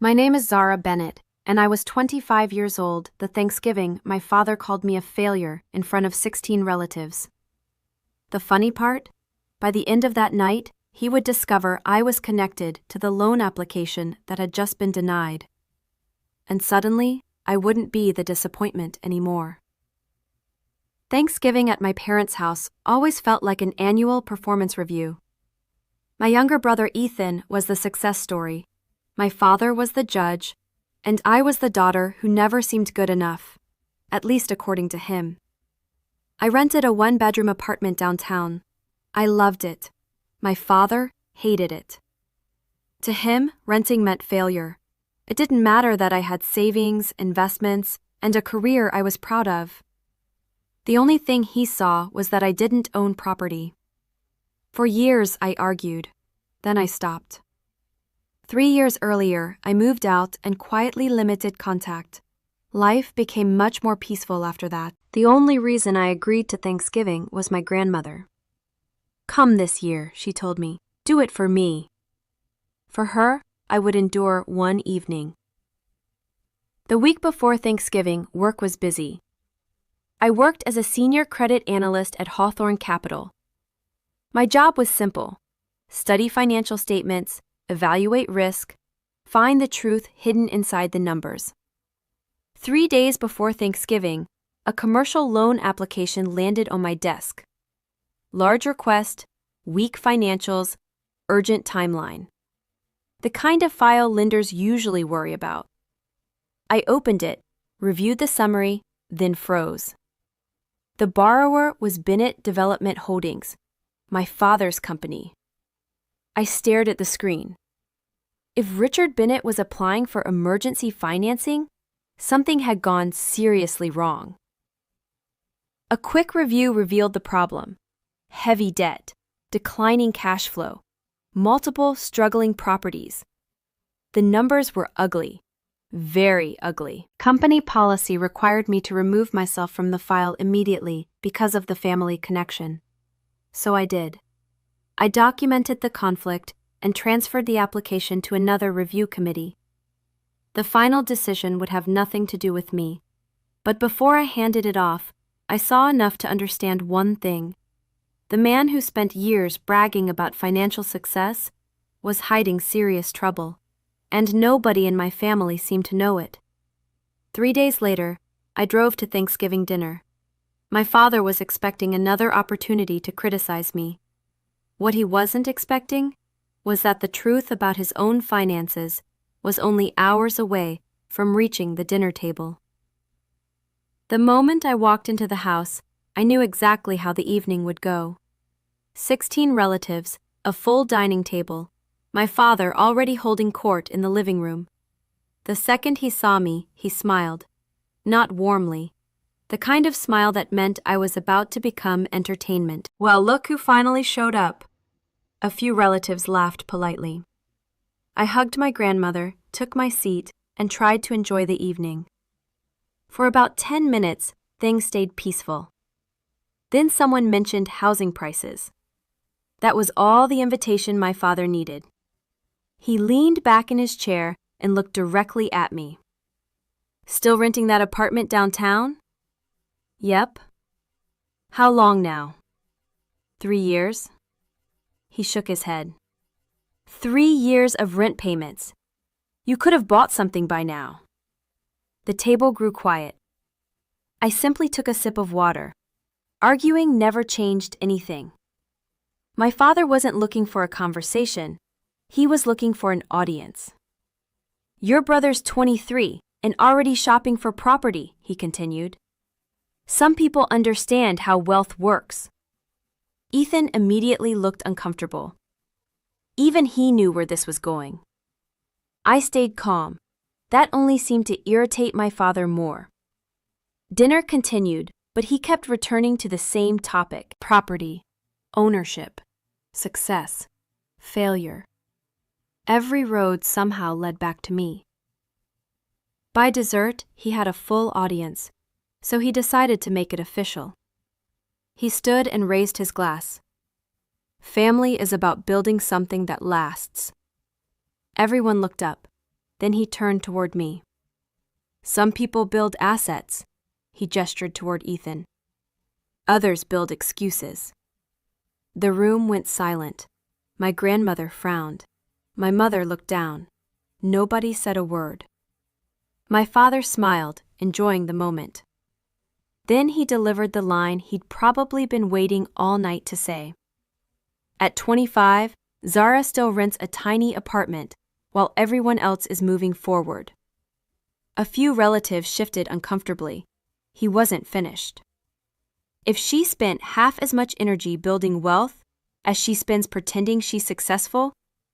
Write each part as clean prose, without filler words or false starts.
My name is Zara Bennett, and I was 25 years old the Thanksgiving my father called me a failure in front of 16 relatives. The funny part? By the end of that night, he would discover I was connected to the loan application that had just been denied. And suddenly, I wouldn't be the disappointment anymore. Thanksgiving at my parents' house always felt like an annual performance review. My younger brother Ethan was the success story. My father was the judge, and I was the daughter who never seemed good enough, at least according to him. I rented a one-bedroom apartment downtown. I loved it. My father hated it. To him, renting meant failure. It didn't matter that I had savings, investments, and a career I was proud of. The only thing he saw was that I didn't own property. For years, I argued. Then I stopped. 3 years earlier, I moved out and quietly limited contact. Life became much more peaceful after that. The only reason I agreed to Thanksgiving was my grandmother. "Come this year," she told me. "Do it for me." For her, I would endure one evening. The week before Thanksgiving, work was busy. I worked as a senior credit analyst at Hawthorne Capital. My job was simple: study financial statements, evaluate risk, find the truth hidden inside the numbers. 3 days before Thanksgiving, a commercial loan application landed on my desk. Large request, weak financials, urgent timeline. The kind of file lenders usually worry about. I opened it, reviewed the summary, then froze. The borrower was Bennett Development Holdings, my father's company. I stared at the screen. If Richard Bennett was applying for emergency financing, something had gone seriously wrong. A quick review revealed the problem: heavy debt, declining cash flow, multiple struggling properties. The numbers were ugly, very ugly. Company policy required me to remove myself from the file immediately because of the family connection. So I did. I documented the conflict and transferred the application to another review committee. The final decision would have nothing to do with me, but before I handed it off, I saw enough to understand one thing. The man who spent years bragging about financial success was hiding serious trouble, and nobody in my family seemed to know it. 3 days later, I drove to Thanksgiving dinner. My father was expecting another opportunity to criticize me. What he wasn't expecting was that the truth about his own finances was only hours away from reaching the dinner table. The moment I walked into the house, I knew exactly how the evening would go. 16 relatives, a full dining table, my father already holding court in the living room. The second he saw me, he smiled. Not warmly. The kind of smile that meant I was about to become entertainment. "Well, look who finally showed up." A few relatives laughed politely. I hugged my grandmother, took my seat, and tried to enjoy the evening. For about 10 minutes, things stayed peaceful. Then someone mentioned housing prices. That was all the invitation my father needed. He leaned back in his chair and looked directly at me. "Still renting that apartment downtown?" "Yep." "How long now?" 3 years. He shook his head. 3 years of rent payments. You could have bought something by now. The table grew quiet. I simply took a sip of water. Arguing never changed anything. My father wasn't looking for a conversation. He was looking for an audience. "Your brother's 23 and already shopping for property," he continued. "Some people understand how wealth works." Ethan immediately looked uncomfortable. Even he knew where this was going. I stayed calm. That only seemed to irritate my father more. Dinner continued, but he kept returning to the same topic: property, ownership, success, failure. Every road somehow led back to me. By dessert, he had a full audience, so he decided to make it official. He stood and raised his glass. "Family is about building something that lasts." Everyone looked up. Then he turned toward me. Some people build assets, he gestured toward Ethan. Others build excuses. The room went silent. My grandmother frowned. My mother looked down. Nobody said a word. My father smiled, enjoying the moment. Then he delivered the line he'd probably been waiting all night to say. At 25, Zara still rents a tiny apartment, while everyone else is moving forward. A few relatives shifted uncomfortably. He wasn't finished. If she spent half as much energy building wealth as she spends pretending she's successful,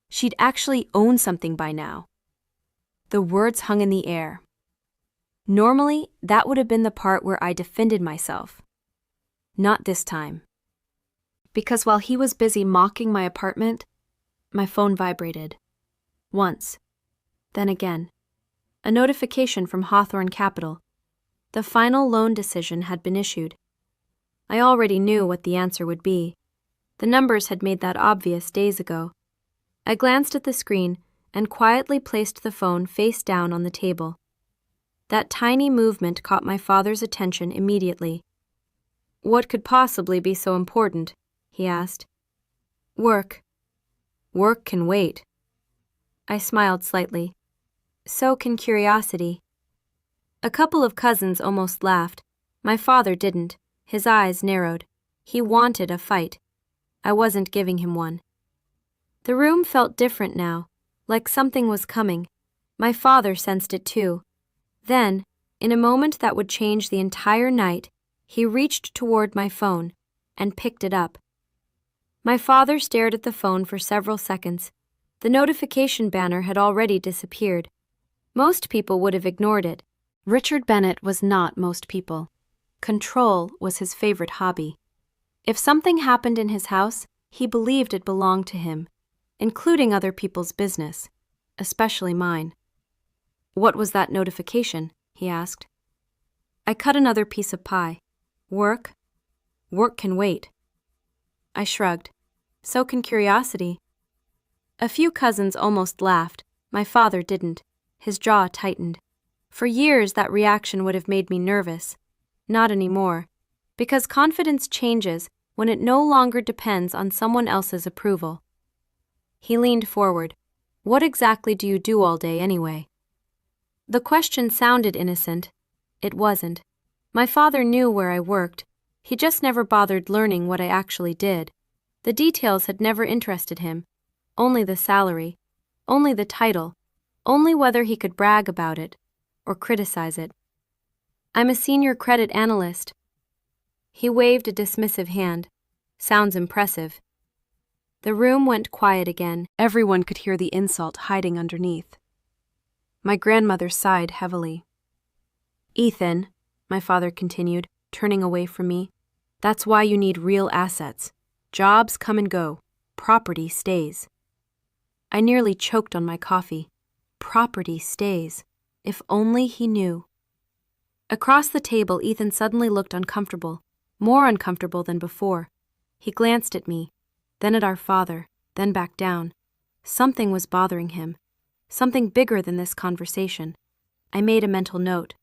she'd actually own something by now. The words hung in the air. Normally, that would have been the part where I defended myself. Not this time. Because while he was busy mocking my apartment, my phone vibrated. Once. Then again. A notification from Hawthorne Capital. The final loan decision had been issued. I already knew what the answer would be. The numbers had made that obvious days ago. I glanced at the screen and quietly placed the phone face down on the table. That tiny movement caught my father's attention immediately. "What could possibly be so important?" he asked. "Work. Work can wait." I smiled slightly. So can curiosity. A couple of cousins almost laughed. My father didn't. His eyes narrowed. He wanted a fight. I wasn't giving him one. The room felt different now, like something was coming. My father sensed it too. Then, in a moment that would change the entire night, he reached toward my phone and picked it up. My father stared at the phone for several seconds. The notification banner had already disappeared. Most people would have ignored it. Richard Bennett was not most people. Control was his favorite hobby. If something happened in his house, he believed it belonged to him, including other people's business, especially mine. "What was that notification?" he asked. I cut another piece of pie. "Work? Work can wait." I shrugged. So can curiosity. A few cousins almost laughed. My father didn't. His jaw tightened. For years that reaction would have made me nervous. Not anymore, because confidence changes when it no longer depends on someone else's approval. He leaned forward. "What exactly do you do all day anyway?" The question sounded innocent. It wasn't. My father knew where I worked. He just never bothered learning what I actually did. The details had never interested him. Only the salary. Only the title. Only whether he could brag about it or criticize it. "I'm a senior credit analyst." He waved a dismissive hand. "Sounds impressive." The room went quiet again. Everyone could hear the insult hiding underneath. My grandmother sighed heavily. "Ethan," my father continued, turning away from me, "that's why you need real assets. Jobs come and go. Property stays." I nearly choked on my coffee. Property stays. If only he knew. Across the table, Ethan suddenly looked uncomfortable, more uncomfortable than before. He glanced at me, then at our father, then back down. Something was bothering him. Something bigger than this conversation. I made a mental note.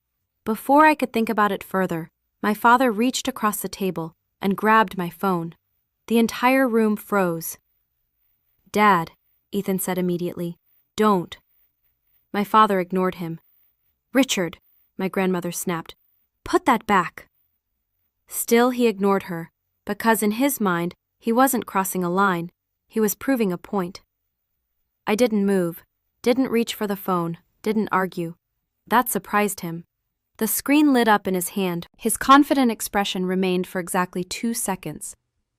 Before I could think about it further, my father reached across the table and grabbed my phone. The entire room froze. "Dad," Ethan said immediately, "don't." My father ignored him. "Richard," my grandmother snapped, "put that back." Still he ignored her, because in his mind, he wasn't crossing a line, he was proving a point. I didn't move, didn't reach for the phone, didn't argue. That surprised him. The screen lit up in his hand. His confident expression remained for exactly 2 seconds.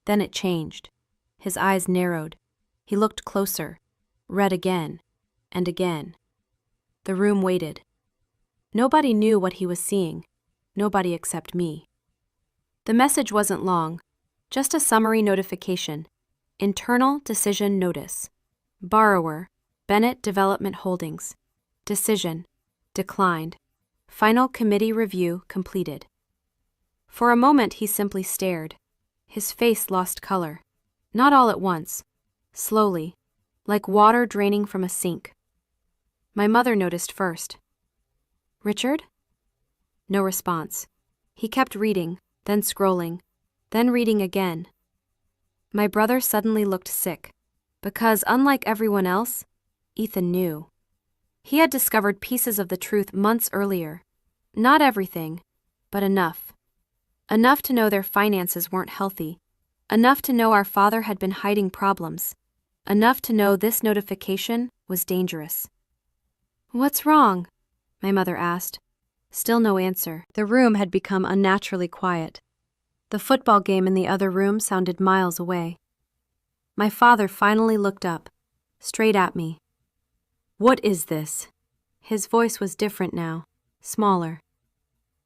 Then it changed. His eyes narrowed. He looked closer, read again, and again. The room waited. Nobody knew what he was seeing. Nobody except me. The message wasn't long, just a summary notification. Internal decision notice. Borrower, Bennett Development Holdings. Decision, declined. Final committee review completed. For a moment he simply stared. His face lost color. Not all at once. Slowly, like water draining from a sink. My mother noticed first. Richard? No response. He kept reading, then scrolling, then reading again. My brother suddenly looked sick, because unlike everyone else, Ethan knew. He had discovered pieces of the truth months earlier. Not everything, but enough. Enough to know their finances weren't healthy. Enough to know our father had been hiding problems. Enough to know this notification was dangerous. What's wrong? My mother asked. Still no answer. The room had become unnaturally quiet. The football game in the other room sounded miles away. My father finally looked up, straight at me. What is this? His voice was different now, smaller.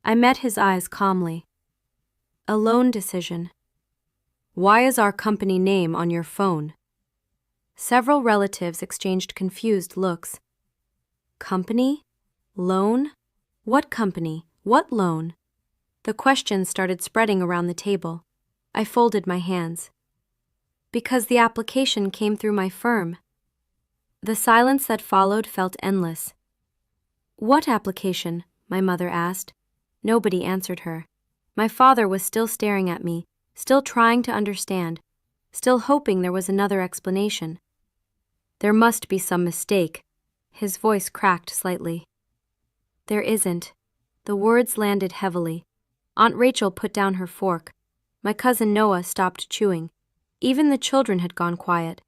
I met his eyes calmly. A loan decision. Why is our company name on your phone? Several relatives exchanged confused looks. Company? Loan? What company? What loan? The questions started spreading around the table. I folded my hands. Because the application came through my firm. The silence that followed felt endless. What application? My mother asked. Nobody answered her. My father was still staring at me, still trying to understand, still hoping there was another explanation. There must be some mistake. His voice cracked slightly. There isn't. The words landed heavily. Aunt Rachel put down her fork. My cousin Noah stopped chewing. Even the children had gone quiet.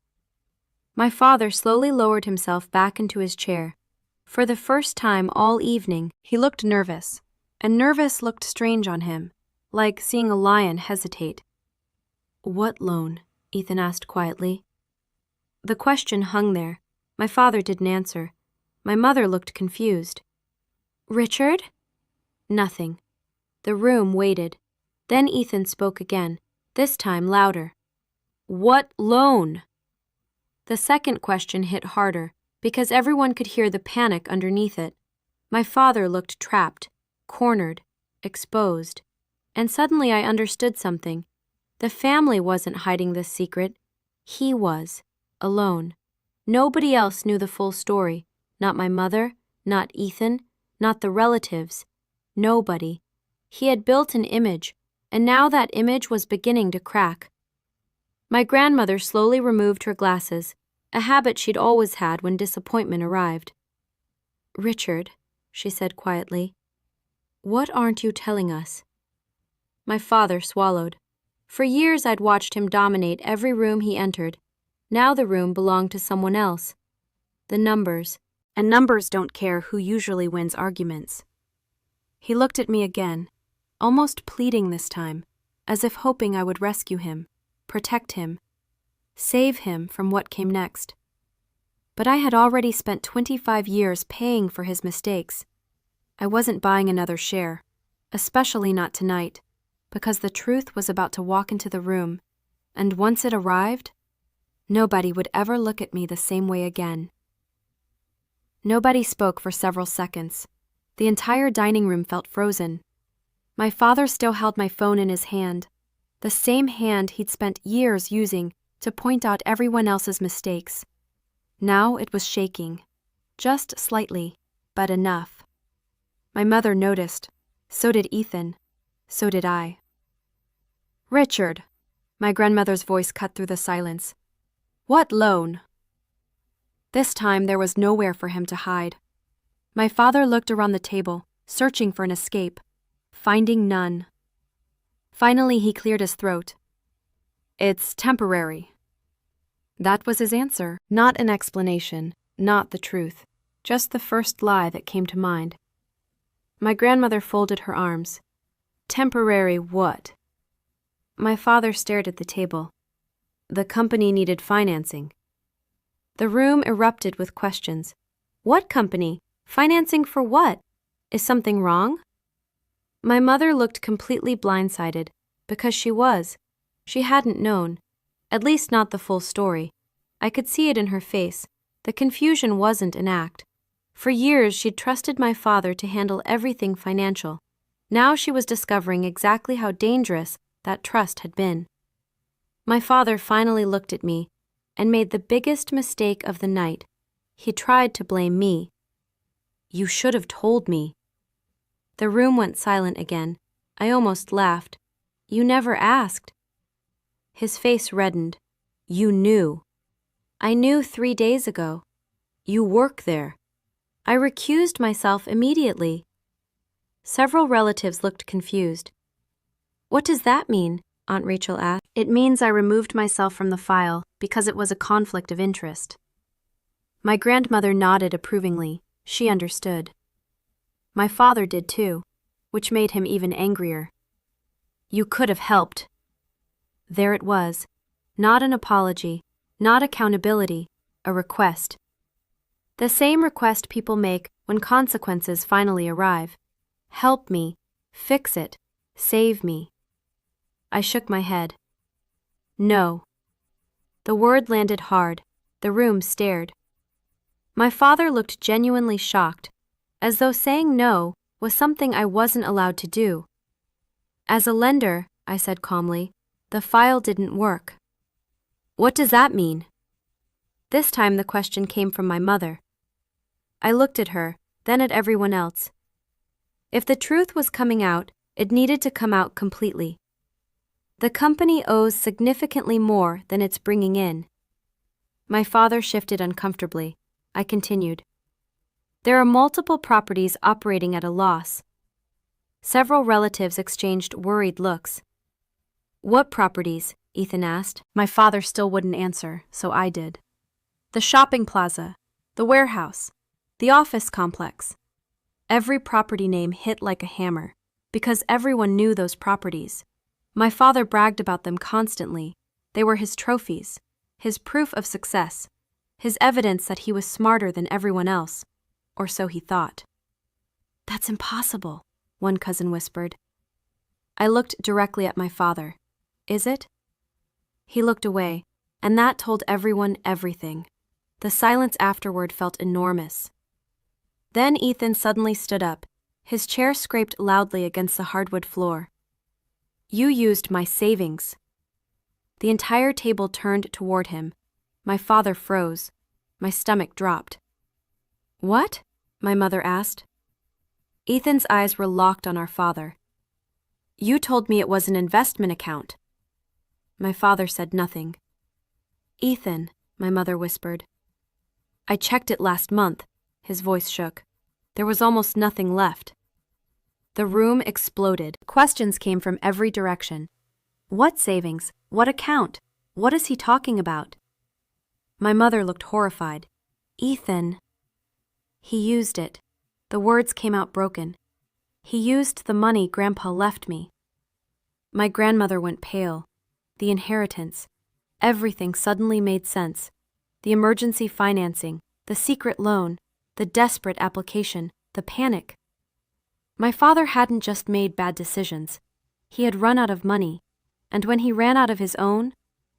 My father slowly lowered himself back into his chair. For the first time all evening, he looked nervous, and nervous looked strange on him, like seeing a lion hesitate. What loan? Ethan asked quietly. The question hung there. My father didn't answer. My mother looked confused. Richard? Nothing. The room waited. Then Ethan spoke again, this time louder. What loan? The second question hit harder, because everyone could hear the panic underneath it. My father looked trapped, cornered, exposed. And suddenly I understood something. The family wasn't hiding this secret. He was, alone. Nobody else knew the full story. Not my mother, not Ethan, not the relatives. Nobody. He had built an image, and now that image was beginning to crack. My grandmother slowly removed her glasses, a habit she'd always had when disappointment arrived. Richard, she said quietly, what aren't you telling us? My father swallowed. For years I'd watched him dominate every room he entered. Now the room belonged to someone else. The numbers. And numbers don't care who usually wins arguments. He looked at me again, almost pleading this time, as if hoping I would rescue him, protect him, save him from what came next. But I had already spent 25 years paying for his mistakes. I wasn't buying another share, especially not tonight, because the truth was about to walk into the room, and once it arrived, nobody would ever look at me the same way again. Nobody spoke for several seconds. The entire dining room felt frozen. My father still held my phone in his hand, the same hand he'd spent years using to point out everyone else's mistakes. Now it was shaking, just slightly, but enough. My mother noticed. So did Ethan. So did I. Richard, my grandmother's voice cut through the silence. What loan? This time there was nowhere for him to hide. My father looked around the table, searching for an escape, finding none. Finally he cleared his throat. It's temporary. That was his answer, not an explanation, not the truth, just the first lie that came to mind. My grandmother folded her arms. Temporary what? My father stared at the table. The company needed financing. The room erupted with questions. What company? Financing for what? Is something wrong? My mother looked completely blindsided, because she was. She hadn't known, at least not the full story. I could see it in her face. The confusion wasn't an act. For years she'd trusted my father to handle everything financial. Now she was discovering exactly how dangerous that trust had been. My father finally looked at me and made the biggest mistake of the night. He tried to blame me. You should have told me. The room went silent again. I almost laughed. You never asked. His face reddened. You knew. I knew 3 days ago. You work there. I recused myself immediately. Several relatives looked confused. What does that mean? Aunt Rachel asked. It means I removed myself from the file because it was a conflict of interest. My grandmother nodded approvingly. She understood. My father did too, which made him even angrier. You could have helped. There it was. Not an apology, not accountability, a request. The same request people make when consequences finally arrive. Help me, fix it, save me. I shook my head. No. The word landed hard. The room stared. My father looked genuinely shocked, as though saying no was something I wasn't allowed to do. As a lender, I said calmly, the file didn't work. What does that mean? This time the question came from my mother. I looked at her, then at everyone else. If the truth was coming out, it needed to come out completely. The company owes significantly more than it's bringing in. My father shifted uncomfortably. I continued. There are multiple properties operating at a loss. Several relatives exchanged worried looks. What properties? Ethan asked. My father still wouldn't answer, so I did. The shopping plaza, the warehouse, the office complex. Every property name hit like a hammer, because everyone knew those properties. My father bragged about them constantly. They were his trophies, his proof of success, his evidence that he was smarter than everyone else, or so he thought. That's impossible, one cousin whispered. I looked directly at my father. Is it? He looked away, and that told everyone everything. The silence afterward felt enormous. Then Ethan suddenly stood up. His chair scraped loudly against the hardwood floor. You used my savings. The entire table turned toward him. My father froze. My stomach dropped. What? My mother asked. Ethan's eyes were locked on our father. You told me it was an investment account. My father said nothing. Ethan, my mother whispered. I checked it last month. His voice shook. There was almost nothing left. The room exploded. Questions came from every direction. What savings? What account? What is he talking about? My mother looked horrified. Ethan. He used it. The words came out broken. He used the money Grandpa left me. My grandmother went pale. The inheritance. Everything suddenly made sense. The emergency financing, the secret loan, the desperate application, the panic. My father hadn't just made bad decisions. He had run out of money, and when he ran out of his own,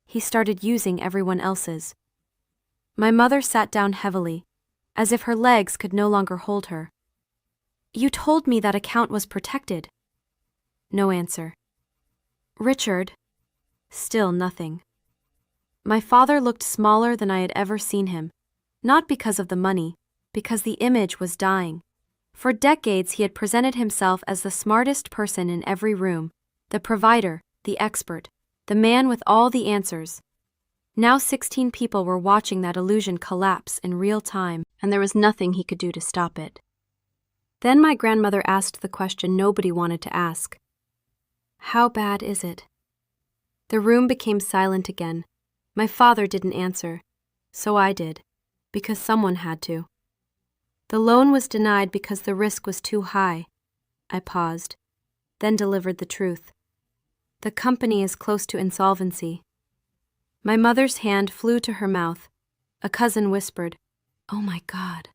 he started using everyone else's. My mother sat down heavily, as if her legs could no longer hold her. You told me that account was protected. No answer. Richard. Still nothing. My father looked smaller than I had ever seen him, not because of the money, because the image was dying. For decades he had presented himself as the smartest person in every room, the provider, the expert, the man with all the answers. Now 16 people were watching that illusion collapse in real time, and there was nothing he could do to stop it. Then my grandmother asked the question nobody wanted to ask. How bad is it? The room became silent again. My father didn't answer, so I did, because someone had to. The loan was denied because the risk was too high. I paused, then delivered the truth. The company is close to insolvency. My mother's hand flew to her mouth. A cousin whispered, Oh my God.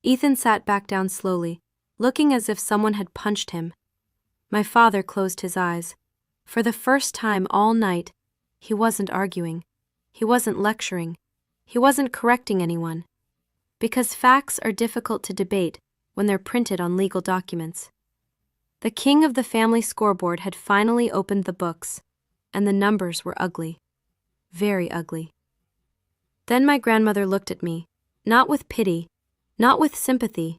Ethan sat back down slowly, looking as if someone had punched him. My father closed his eyes. For the first time all night, he wasn't arguing. He wasn't lecturing. He wasn't correcting anyone. Because facts are difficult to debate when they're printed on legal documents. The king of the family scoreboard had finally opened the books, and the numbers were ugly. Very ugly. Then my grandmother looked at me, not with pity, not with sympathy,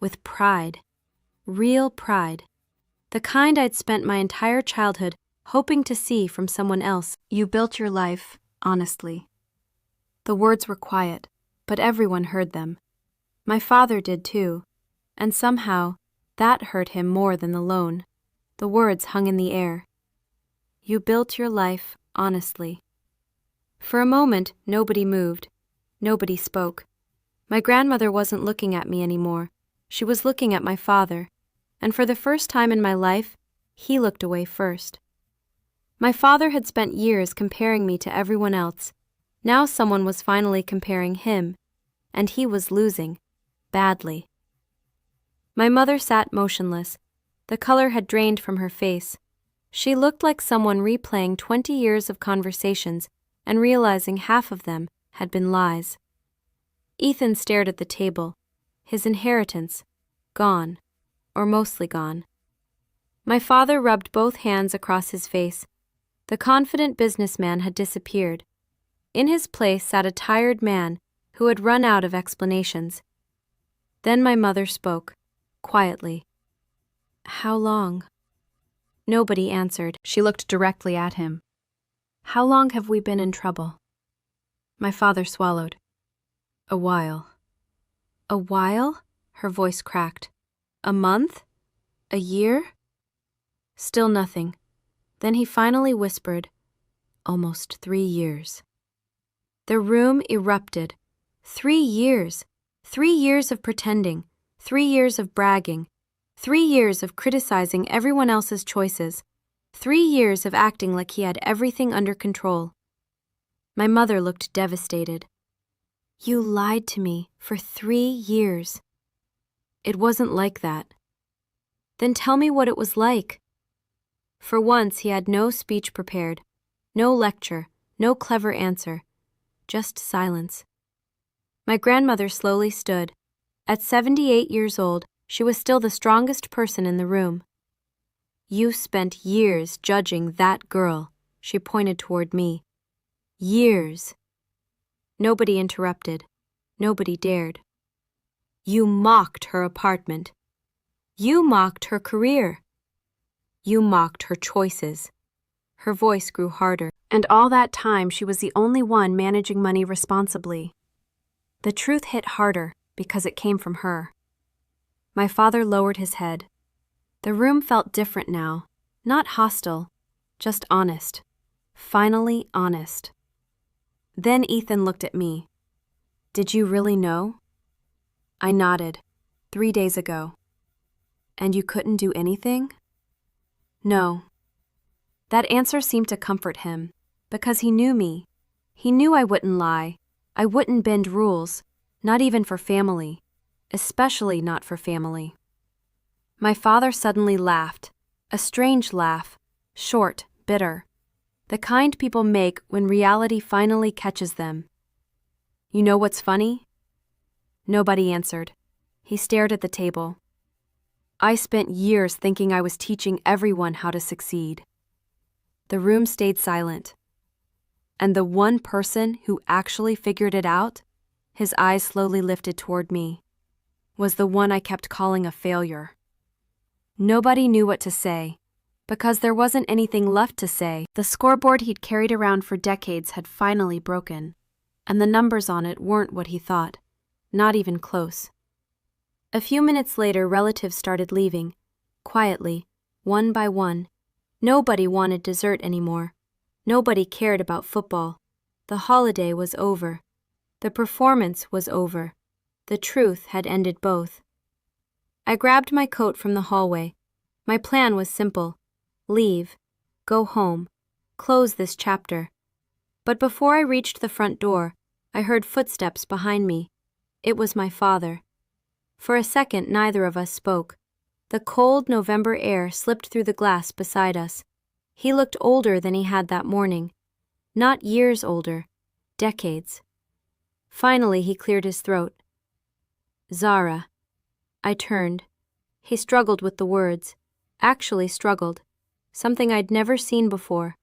with pride. Real pride. The kind I'd spent my entire childhood hoping to see from someone else. You built your life, honestly. The words were quiet, but everyone heard them. My father did too, and somehow that hurt him more than the loan. The words hung in the air. You built your life, honestly. For a moment, nobody moved. Nobody spoke. My grandmother wasn't looking at me anymore. She was looking at my father, and for the first time in my life, he looked away first. My father had spent years comparing me to everyone else. Now someone was finally comparing him, and he was losing, badly. My mother sat motionless. The color had drained from her face. She looked like someone replaying 20 years of conversations and realizing half of them had been lies. Ethan stared at the table. His inheritance, gone, or mostly gone. My father rubbed both hands across his face. The confident businessman had disappeared. In his place sat a tired man who had run out of explanations. Then my mother spoke, quietly. How long? Nobody answered. She looked directly at him. How long have we been in trouble? My father swallowed. A while. A while? Her voice cracked. A month? A year? Still nothing. Then he finally whispered, almost 3 years. The room erupted. 3 years. 3 years of pretending. 3 years of bragging. 3 years of criticizing everyone else's choices. 3 years of acting like he had everything under control. My mother looked devastated. You lied to me for 3 years. It wasn't like that. Then tell me what it was like. For once he had no speech prepared, no lecture, no clever answer, just silence. My grandmother slowly stood. At 78 years old, she was still the strongest person in the room. You spent years judging that girl, she pointed toward me. Years. Nobody interrupted. Nobody dared. You mocked her apartment. You mocked her career. You mocked her choices. Her voice grew harder. And all that time she was the only one managing money responsibly. The truth hit harder because it came from her. My father lowered his head. The room felt different now. Not hostile, just honest. Finally honest. Then Ethan looked at me. Did you really know? I nodded. 3 days ago. And you couldn't do anything? No. That answer seemed to comfort him, because he knew me. He knew I wouldn't lie. I wouldn't bend rules, not even for family, especially not for family. My father suddenly laughed, a strange laugh, short, bitter, the kind people make when reality finally catches them. You know what's funny? Nobody answered. He stared at the table. I spent years thinking I was teaching everyone how to succeed. The room stayed silent. And the one person who actually figured it out, his eyes slowly lifted toward me, was the one I kept calling a failure. Nobody knew what to say, because there wasn't anything left to say. The scoreboard he'd carried around for decades had finally broken, and the numbers on it weren't what he thought, not even close. A few minutes later, relatives started leaving, quietly, one by one. Nobody wanted dessert anymore. Nobody cared about football. The holiday was over. The performance was over. The truth had ended both. I grabbed my coat from the hallway. My plan was simple. Leave. Go home. Close this chapter. But before I reached the front door, I heard footsteps behind me. It was my father. For a second, neither of us spoke. The cold November air slipped through the glass beside us. He looked older than he had that morning. Not years older, decades. Finally, he cleared his throat. Zara. I turned. He struggled with the words. Actually struggled. Something I'd never seen before.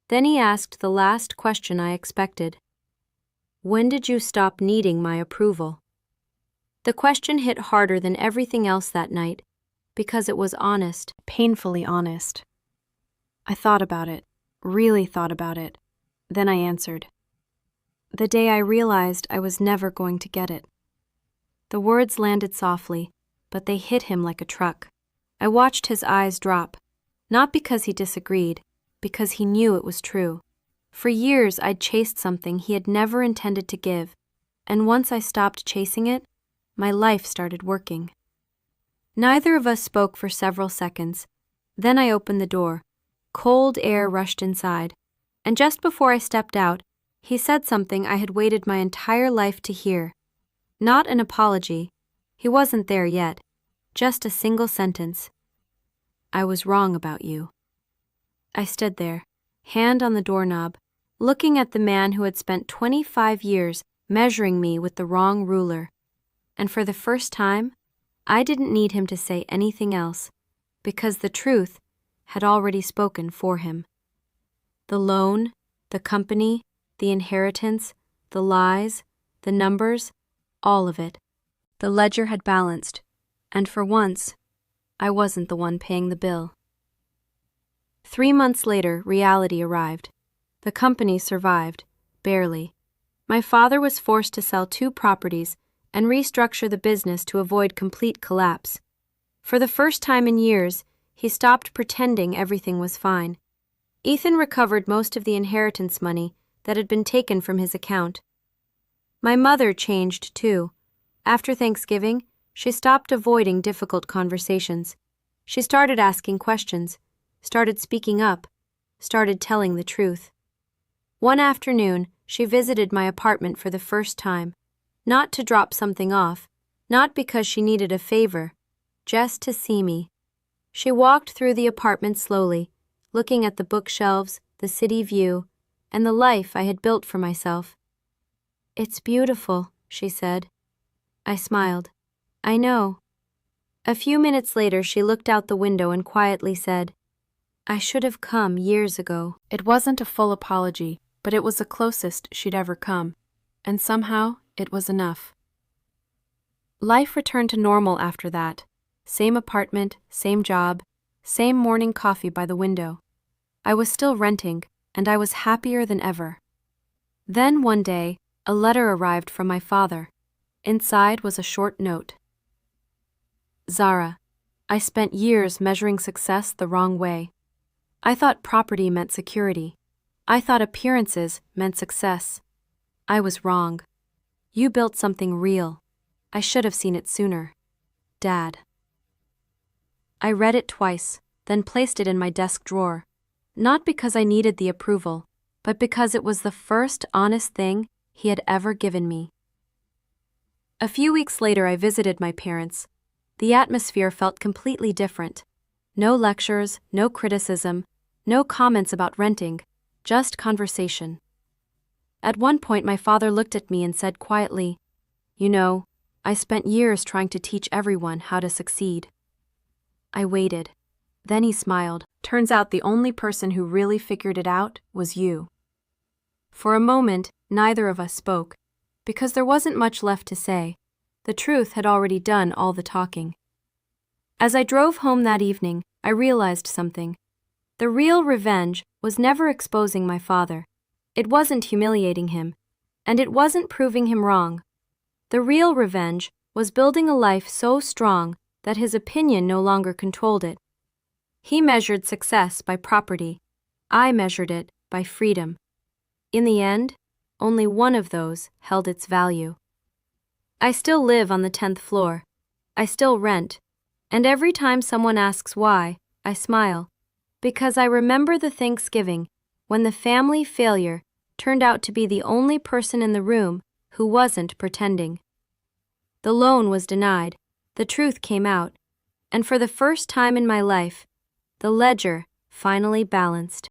Then he asked the last question I expected. When did you stop needing my approval? The question hit harder than everything else that night, because it was honest, painfully honest. I thought about it, really thought about it. Then I answered. The day I realized I was never going to get it. The words landed softly, but they hit him like a truck. I watched his eyes drop, not because he disagreed, because he knew it was true. For years I'd chased something he had never intended to give, and once I stopped chasing it, my life started working. Neither of us spoke for several seconds. Then I opened the door. Cold air rushed inside, and just before I stepped out, he said something I had waited my entire life to hear. Not an apology. He wasn't there yet. Just a single sentence. I was wrong about you. I stood there, hand on the doorknob, looking at the man who had spent 25 years measuring me with the wrong ruler. And for the first time, I didn't need him to say anything else, because the truth had already spoken for him. The loan, the company, the inheritance, the lies, the numbers, all of it. The ledger had balanced, and for once, I wasn't the one paying the bill. 3 months later, reality arrived. The company survived, barely. My father was forced to sell 2 properties and restructure the business to avoid complete collapse. For the first time in years, he stopped pretending everything was fine. Ethan recovered most of the inheritance money that had been taken from his account. My mother changed too. After Thanksgiving, she stopped avoiding difficult conversations. She started asking questions, started speaking up, started telling the truth. One afternoon, she visited my apartment for the first time, not to drop something off, not because she needed a favor, just to see me. She walked through the apartment slowly, looking at the bookshelves, the city view, and the life I had built for myself. "It's beautiful," she said. I smiled. "I know." A few minutes later, she looked out the window and quietly said, "I should have come years ago." It wasn't a full apology, but it was the closest she'd ever come, and somehow it was enough. Life returned to normal after that. Same apartment, same job, same morning coffee by the window. I was still renting, and I was happier than ever. Then one day, a letter arrived from my father. Inside was a short note. Zara, I spent years measuring success the wrong way. I thought property meant security. I thought appearances meant success. I was wrong. You built something real. I should have seen it sooner. Dad. I read it twice, then placed it in my desk drawer. Not because I needed the approval, but because it was the first honest thing he had ever given me. A few weeks later, I visited my parents. The atmosphere felt completely different. No lectures, no criticism, no comments about renting, just conversation. At one point, my father looked at me and said quietly, "You know, I spent years trying to teach everyone how to succeed." I waited. Then he smiled. "Turns out the only person who really figured it out was you." For a moment, neither of us spoke, because there wasn't much left to say. The truth had already done all the talking. As I drove home that evening, I realized something. The real revenge was never exposing my father. It wasn't humiliating him, and it wasn't proving him wrong. The real revenge was building a life so strong that his opinion no longer controlled it. He measured success by property. I measured it by freedom. In the end, only one of those held its value. I still live on the 10th floor. I still rent. And every time someone asks why, I smile. Because I remember the Thanksgiving when the family failure turned out to be the only person in the room who wasn't pretending. The loan was denied. The truth came out. And for the first time in my life, the ledger finally balanced.